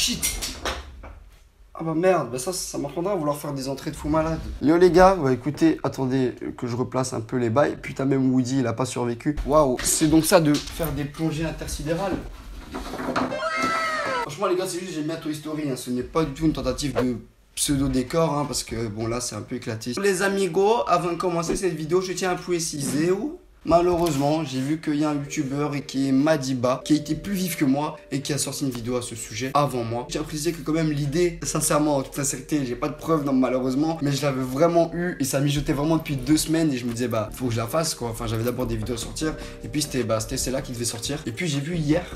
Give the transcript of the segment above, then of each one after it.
shit. Ah bah merde, bah ça m'apprendra à vouloir faire des entrées de fou malade. Yo les gars, bah écoutez, attendez que je replace un peu les bails. Putain, même Woody, il a pas survécu. Waouh, c'est donc ça de faire des plongées intersidérales. Franchement les gars, c'est juste, j'aime bien Toy Story, hein. Ce n'est pas du tout une tentative de pseudo-décor, hein, parce que bon là, c'est un peu éclaté. Les amigos, avant de commencer cette vidéo, je tiens à préciser malheureusement, j'ai vu qu'il y a un youtubeur qui est Madiba, qui a été plus vif que moi et qui a sorti une vidéo à ce sujet avant moi. J'ai apprécié que quand même l'idée, sincèrement, en toute sincérité, j'ai pas de preuves non, malheureusement, mais je l'avais vraiment eu et ça mijotait vraiment depuis 2 semaines et je me disais bah faut que je la fasse quoi. Enfin j'avais d'abord des vidéos à sortir et puis c'était celle-là qui devait sortir. Et puis j'ai vu hier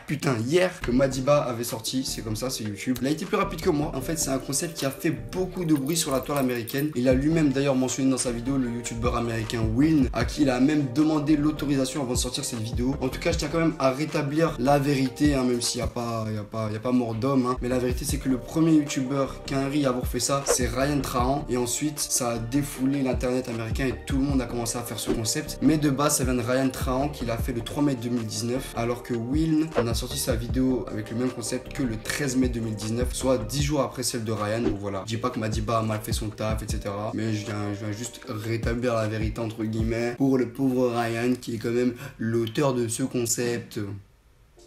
que Madiba avait sorti, c'est comme ça, c'est YouTube. Il a été plus rapide que moi. En fait c'est un concept qui a fait beaucoup de bruit sur la toile américaine. Il a lui-même d'ailleurs mentionné dans sa vidéo le youtubeur américain Will, à qui il a même demandé l'autorisation avant de sortir cette vidéo. En tout cas, je tiens quand même à rétablir la vérité, hein, même s'il n'y a pas mort d'homme. Hein. Mais la vérité, c'est que le premier youtubeur qui a un riz à avoir fait ça, c'est Ryan Trahan. Et ensuite, ça a défoulé l'internet américain et tout le monde a commencé à faire ce concept. Mais de base, ça vient de Ryan Trahan qui l'a fait le 3 mai 2019. Alors que Will, on a sorti sa vidéo avec le même concept que le 13 mai 2019, soit 10 jours après celle de Ryan. Donc voilà, je dis pas que Madiba a mal fait son taf, etc. Mais je viens juste rétablir la vérité entre guillemets pour le pauvre Ryan qui est quand même l'auteur de ce concept.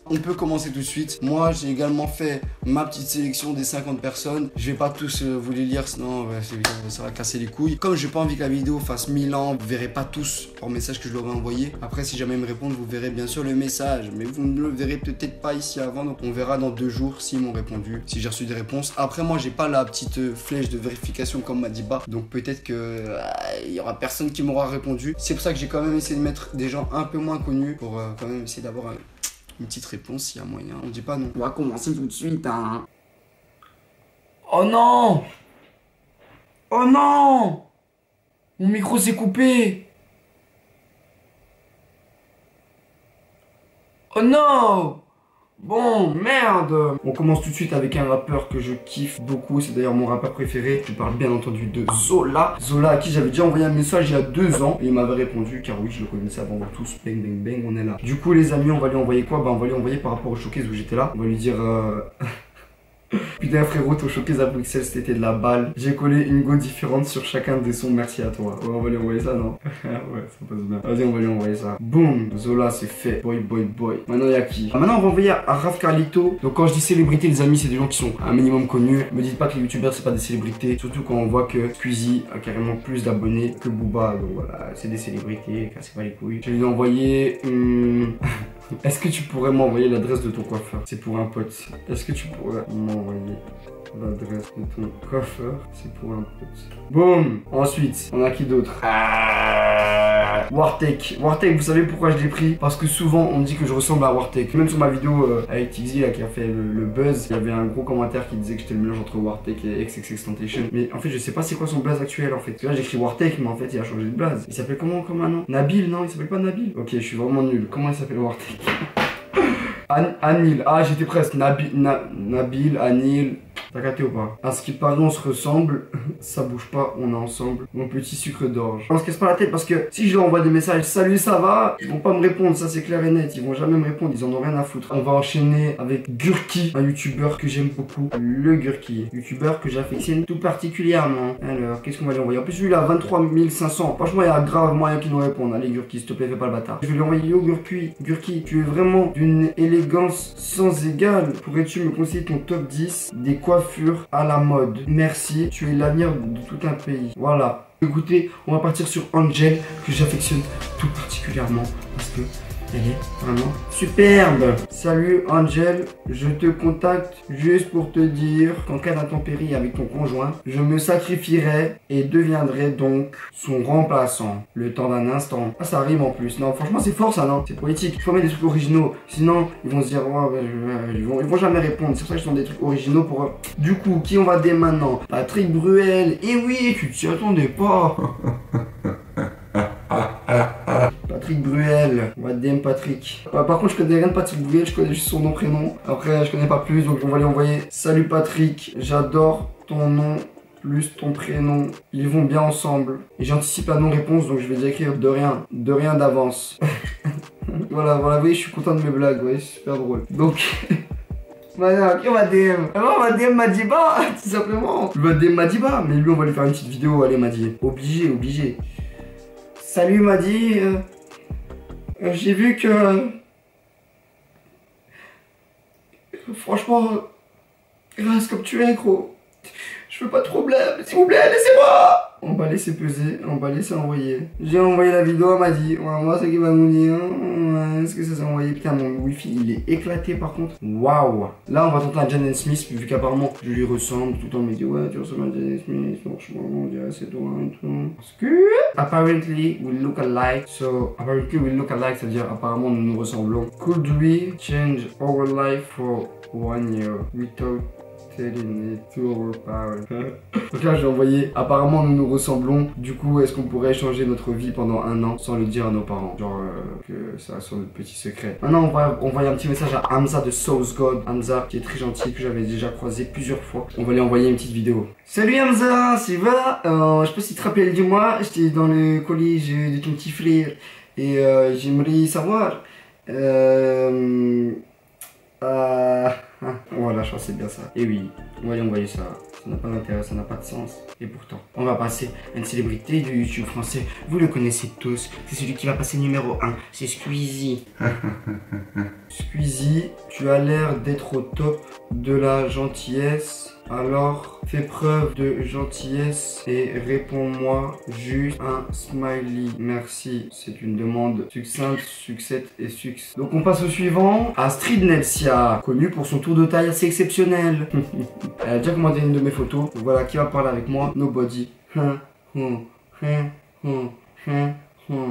On peut commencer tout de suite. Moi, j'ai également fait ma petite sélection des 50 personnes. Je vais pas tous vous les lire, sinon ça va casser les couilles. Comme j'ai pas envie que la vidéo fasse 1000 ans, vous verrez pas tous par message que je leur ai envoyé. Après, si jamais ils me répondent, vous verrez bien sûr le message. Mais vous ne le verrez peut-être pas ici avant. Donc, on verra dans 2 jours s'ils m'ont répondu, si j'ai reçu des réponses. Après, moi, j'ai pas la petite flèche de vérification comme Madiba. Donc, peut-être que il y aura personne qui m'aura répondu. C'est pour ça que j'ai quand même essayé de mettre des gens un peu moins connus pour quand même essayer d'avoir une petite réponse s'il y a moyen. On dit pas non. On va commencer tout de suite, hein. Oh non! Oh non! Mon micro s'est coupé! Oh non! Bon, merde! On commence tout de suite avec un rappeur que je kiffe beaucoup. C'est d'ailleurs mon rappeur préféré. Je parle bien entendu de Zola. Zola à qui j'avais déjà envoyé un message il y a 2 ans. Et il m'avait répondu, car oui, je le connaissais avant vous tous. Bang, bang, bang, on est là. Du coup, les amis, on va lui envoyer quoi? Bah, on va lui envoyer par rapport au showcase où j'étais là. On va lui dire... Putain frérot, ton showcase à Bruxelles c'était de la balle. J'ai collé une go différente sur chacun des sons, merci à toi. Ouais, on va lui envoyer ça, non? Ouais, ça passe bien. Vas-y, on va lui envoyer ça. Boum, Zola c'est fait. Boy, boy, boy. Maintenant il y a qui? Maintenant on va envoyer à Raf Carlito. Donc quand je dis célébrité, les amis, c'est des gens qui sont un minimum connus. Me dites pas que les youtubeurs c'est pas des célébrités. Surtout quand on voit que Squeezie a carrément plus d'abonnés que Booba. Donc voilà, c'est des célébrités, cassez pas les couilles. Je vais lui envoyer... Est-ce que tu pourrais m'envoyer l'adresse de ton coiffeur? C'est pour un pote. Est-ce que tu pourrais m'envoyer l'adresse de ton coiffeur? C'est pour un pote. Boum. Ensuite, on a qui d'autre? Wartek. Wartek, vous savez pourquoi je l'ai pris? Parce que souvent on me dit que je ressemble à Wartek. Même sur ma vidéo avec Tixi là, qui a fait le buzz, il y avait un gros commentaire qui disait que j'étais le mélange entre Wartek et XXXTentacion. Mais en fait je sais pas c'est quoi son blaze actuel en fait. Parce que là j'écris Wartek mais en fait il a changé de blaze. Il s'appelle comment comme un nom? Nabil, non, il s'appelle pas Nabil. Ok, je suis vraiment nul. Comment il s'appelle Wartek? Anil. Ah j'étais presque. Nabil, Anil. T'as capté ou pas? À ce qui paraît on se ressemble. Ça bouge pas, on est ensemble. Mon petit sucre d'orge. On se casse pas la tête parce que si je leur envoie des messages salut ça va, ils vont pas me répondre, ça c'est clair et net. Ils vont jamais me répondre, ils en ont rien à foutre. On va enchaîner avec Gurki, un youtubeur que j'aime beaucoup. Le Gurki, youtubeur que j'affectionne tout particulièrement. Alors qu'est-ce qu'on va lui envoyer? En plus lui il a 23 500. Franchement il y a grave moyen qu'il nous réponde. Allez Gurki, s'il te plaît fais pas le bâtard. Je vais lui envoyer yo Gurki, tu es vraiment d'une élégance sans égale. Pourrais-tu me conseiller ton top 10 des coiffures à la mode? Merci, tu es l'avenir de tout un pays. Voilà. Écoutez, on va partir sur Angel, que j'affectionne tout particulièrement parce que elle est vraiment superbe. Salut Angel, je te contacte juste pour te dire qu'en cas d'intempérie avec ton conjoint, je me sacrifierai et deviendrai donc son remplaçant. Le temps d'un instant. Ah ça rime en plus. Non franchement c'est fort ça non? C'est poétique. Il faut mettre des trucs originaux. Sinon ils vont se dire oh, ils vont jamais répondre. C'est pour ça que je donne des trucs originaux pour... Du coup qui on va dès maintenant? Patrick Bruel. Et oui tu t'y attendais pas. Patrick Bruel, on va DM Patrick. Par contre je connais rien de Patrick Bruel, je connais juste son nom prénom. Après je connais pas plus donc on va lui envoyer. Salut Patrick, j'adore ton nom plus ton prénom. Ils vont bien ensemble. Et j'anticipe la non-réponse donc je vais déjà écrire de rien d'avance. Voilà, vous voyez je suis content de mes blagues, ouais, c'est super drôle. Donc Maintenant, qui on va DM? On va DM Madiba, tout simplement. On va DM Madiba, mais lui, on va lui faire une petite vidéo. Allez, Madi. Obligé, obligé. Salut, Madi. J'ai vu que... Franchement, grâce comme tu es, gros. Je veux pas de problème, s'il vous plaît, laissez-moi. On va laisser peser, on va laisser envoyer. J'ai envoyé la vidéo, elle m'a dit, on va voir ce qu'il va nous dire. Est-ce que ça s'est envoyé? Putain, mon wifi il est éclaté par contre. Waouh. Là, on va tenter un Jaden Smith, vu qu'apparemment je lui ressemble. Tout le temps, on me dit, ouais, tu ressembles à Jaden Smith. Franchement, on dirait c'est toi et tout. Parce que, apparently, we look alike. So, apparently, we look alike, c'est-à-dire apparemment nous nous ressemblons. Could we change our life for 1 year without telling it to our parents? Donc là j'ai envoyé, apparemment nous nous ressemblons, du coup est-ce qu'on pourrait changer notre vie pendant 1 an sans le dire à nos parents, genre que ça soit notre petit secret. Maintenant on va envoyer un petit message à Hamza de Sauce God, Hamza qui est très gentil, que j'avais déjà croisé plusieurs fois. On va lui envoyer une petite vidéo. Salut Hamza, c'est va, je sais pas si tu te rappelles de moi, j'étais dans le collège de ton petit frère et j'aimerais savoir voilà, je crois que c'est bien ça. Et oui, on va lui envoyer ça. Ça n'a pas d'intérêt, ça n'a pas de sens. Et pourtant, on va passer à une célébrité de YouTube français. Vous le connaissez tous. C'est celui qui va passer numéro 1. C'est Squeezie. Squeezie, tu as l'air d'être au top de la gentillesse. Alors, fais preuve de gentillesse et réponds-moi juste un smiley. Merci. C'est une demande succincte, succète et succe. Donc on passe au suivant. Astrid Nelsia, connue pour son tour de taille assez exceptionnel. Elle a déjà commandé une de mes photos. Donc voilà, qui va parler avec moi? Nobody.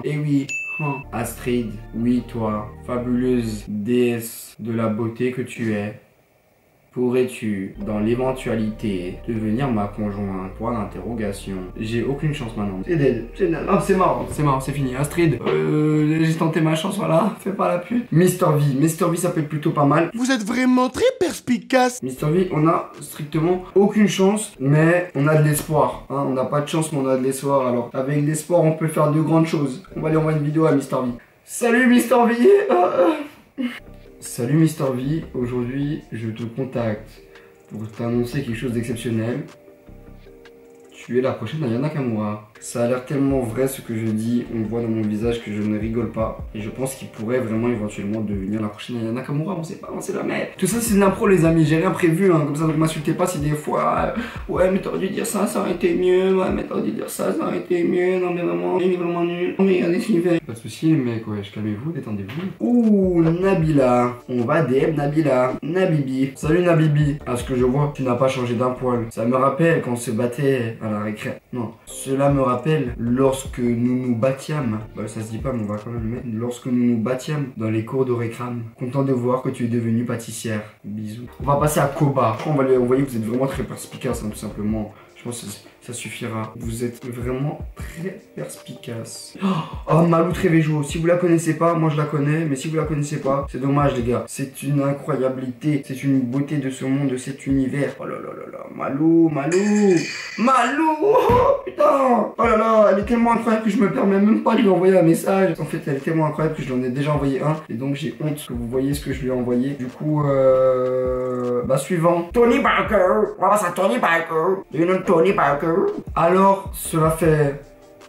Et oui. Astrid, oui toi, fabuleuse déesse de la beauté que tu es. Pourrais-tu, dans l'éventualité, devenir ma conjointe? Point d'interrogation. J'ai aucune chance maintenant. C'est dead. C'est dead. Non, c'est marrant, c'est fini. Astrid, j'ai tenté ma chance, voilà. Fais pas la pute. Mr V. Mr V, ça peut être plutôt pas mal. Vous êtes vraiment très perspicace. Mr V, on a strictement aucune chance, mais on a de l'espoir. Hein, on n'a pas de chance, mais on a de l'espoir. Alors, avec l'espoir, on peut faire de grandes choses. On va aller envoyer une vidéo à Mr V. Salut Mr V. Salut Mr V, aujourd'hui je te contacte pour t'annoncer quelque chose d'exceptionnel. Tu es la prochaine Aya Nakamura. Ça a l'air tellement vrai ce que je dis, on voit dans mon visage que je ne rigole pas. Et je pense qu'il pourrait vraiment éventuellement devenir la prochaine Aya Nakamura, on sait pas, on sait jamais. Tout ça c'est de l'impro les amis, j'ai rien prévu, hein, comme ça donc m'insultez pas si des fois... ouais mais t'aurais dû dire ça, ça aurait été mieux, ouais mais t'aurais dû dire ça, ça aurait été mieux, non mais vraiment, il est vraiment nul. Non mais regardez ce qu'il fait. Pas de soucis les mecs, ouais, calmez-vous, détendez-vous. Ouh, Nabila, on va DM Nabila. Nabibi, salut Nabibi. À ce que je vois, tu n'as pas changé d'un poil. Ça me rappelle quand on se battait à la récré. Non, cela me rappelle lorsque nous nous battiams. Bah ça se dit pas mais on va quand même le mettre. Lorsque nous nous battiams dans les cours de récrame. Content de voir que tu es devenue pâtissière. Bisous. On va passer à Koba. On va lui envoyer, vous êtes vraiment très perspicace hein, tout simplement. Je pense que ça suffira. Vous êtes vraiment très perspicace. Oh, Malou Trevejo. Si vous la connaissez pas, moi je la connais. Mais si vous la connaissez pas, c'est dommage les gars. C'est une incroyabilité. C'est une beauté de ce monde, de cet univers. Oh là là là là. Malou. Oh putain. Oh là là. Elle est tellement incroyable que je me permets même pas de lui envoyer un message. En fait, elle est tellement incroyable que je lui en ai déjà envoyé un. Et donc j'ai honte que vous voyez ce que je lui ai envoyé. Du coup, bah suivant. Tony Parker. On va passer à Tony Parker. You know Tony Parker. Alors, cela fait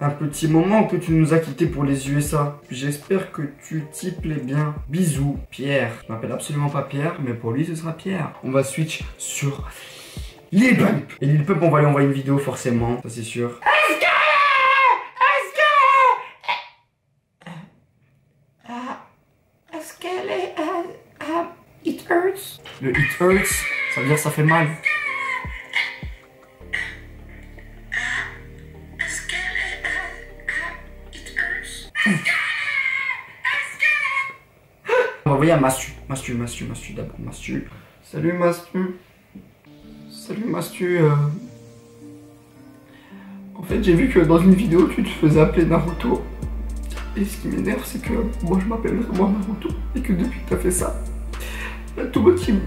un petit moment que tu nous as quittés pour les USA. J'espère que tu t'y plais bien. Bisous, Pierre. Je m'appelle absolument pas Pierre, mais pour lui, ce sera Pierre. On va switch sur Lil Pump. Et Lil Pump, on va lui envoyer une vidéo forcément, ça c'est sûr. Est-ce qu'elle est... It hurts. Le it hurts, ça veut dire ça fait mal. On va envoyer à Mastu d'abord, Mastu. Salut Mastu. En fait, j'ai vu que dans une vidéo, tu te faisais appeler Naruto. Et ce qui m'énerve, c'est que moi, je m'appelle vraiment Naruto. Et que depuis que t'as fait ça, y a tout le monde qui me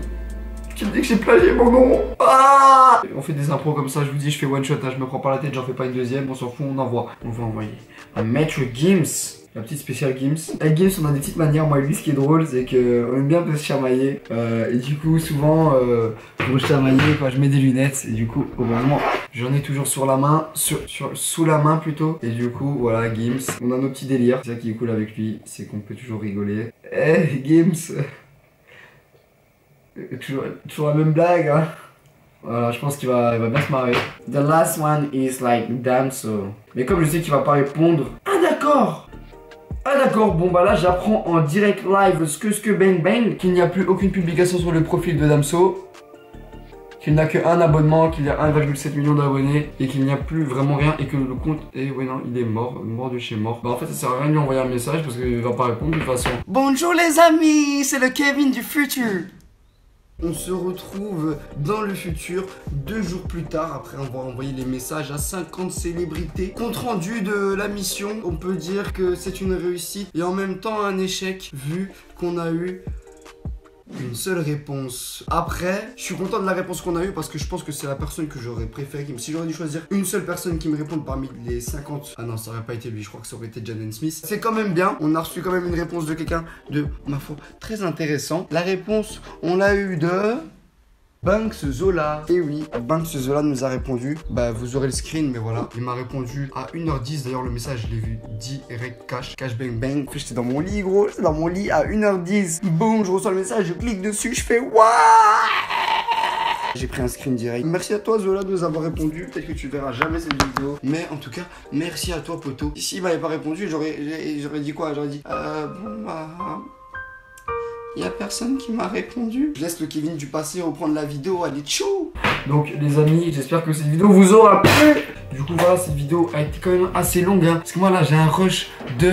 dit que j'ai plagié mon nom. Ah, on fait des impros comme ça, je vous dis, je fais one shot, hein, je me prends pas la tête, j'en fais pas une deuxième, on s'en fout, on envoie. On va envoyer à Maître Gims. La petite spéciale Gims. Avec Gims, on a des petites manières. Moi et lui, ce qui est drôle, c'est qu'on aime bien un peu se chamailler. Et du coup, souvent, pour se chamailler, je mets des lunettes. Et du coup, heureusement, j'en ai toujours sur la main, sous la main plutôt. Et du coup, voilà, Gims. On a nos petits délires. C'est ça qui est cool avec lui, c'est qu'on peut toujours rigoler. Eh, Gims. Toujours la même blague, hein. Voilà, je pense qu'il va bien se marrer. The last one is like Damso. Mais comme je sais qu'il va pas répondre. Ah d'accord. Ah d'accord, bon bah là j'apprends en direct live ce bang bang qu'il n'y a plus aucune publication sur le profil de Damso. Qu'il n'a que un abonnement, qu'il y a 1,7 million d'abonnés et qu'il n'y a plus vraiment rien et que le compte est... ouais non, il est mort de chez mort. Bah en fait ça sert à rien de lui envoyer un message parce qu'il va pas répondre de toute façon. Bonjour les amis, c'est le Kevin du futur. On se retrouve dans le futur 2 jours plus tard après avoir envoyé les messages à 50 célébrités. Compte rendu de la mission, on peut dire que c'est une réussite et en même temps un échec vu qu'on a eu une seule réponse. Après, je suis content de la réponse qu'on a eue parce que je pense que c'est la personne que j'aurais préféré. Si j'aurais dû choisir une seule personne qui me réponde parmi les 50... Ah non, ça aurait pas été lui, je crois que ça aurait été Jaden Smith. C'est quand même bien, on a reçu quand même une réponse de quelqu'un de, ma foi, très intéressant. La réponse, on l'a eu de... Banks Zola. Et oui, Banks Zola nous a répondu. Bah vous aurez le screen, mais voilà. Il m'a répondu à 1h10. D'ailleurs le message je l'ai vu direct cash bang bang. J'étais dans mon lit gros, j'étais dans mon lit à 1h10. Boum, je reçois le message, je clique dessus, je fais waouh. J'ai pris un screen direct. Merci à toi Zola de nous avoir répondu. Peut-être que tu verras jamais cette vidéo. Mais en tout cas, merci à toi poto. S'il m'avait pas répondu, j'aurais dit quoi? J'aurais dit bon bah... Il y a personne qui m'a répondu. Je laisse le Kevin du passé reprendre la vidéo, allez tchou. Donc les amis, j'espère que cette vidéo vous aura plu. Du coup voilà, cette vidéo a été quand même assez longue hein, parce que moi là j'ai un rush de...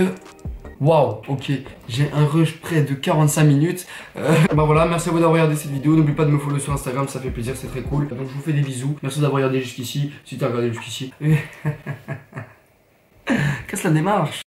Waouh, ok, j'ai un rush près de 45 minutes. Bah voilà, merci à vous d'avoir regardé cette vidéo. N'oubliez pas de me follow sur Instagram, ça fait plaisir, c'est très cool. Donc je vous fais des bisous. Merci d'avoir regardé jusqu'ici. Si tu as regardé jusqu'ici. Casse la démarche.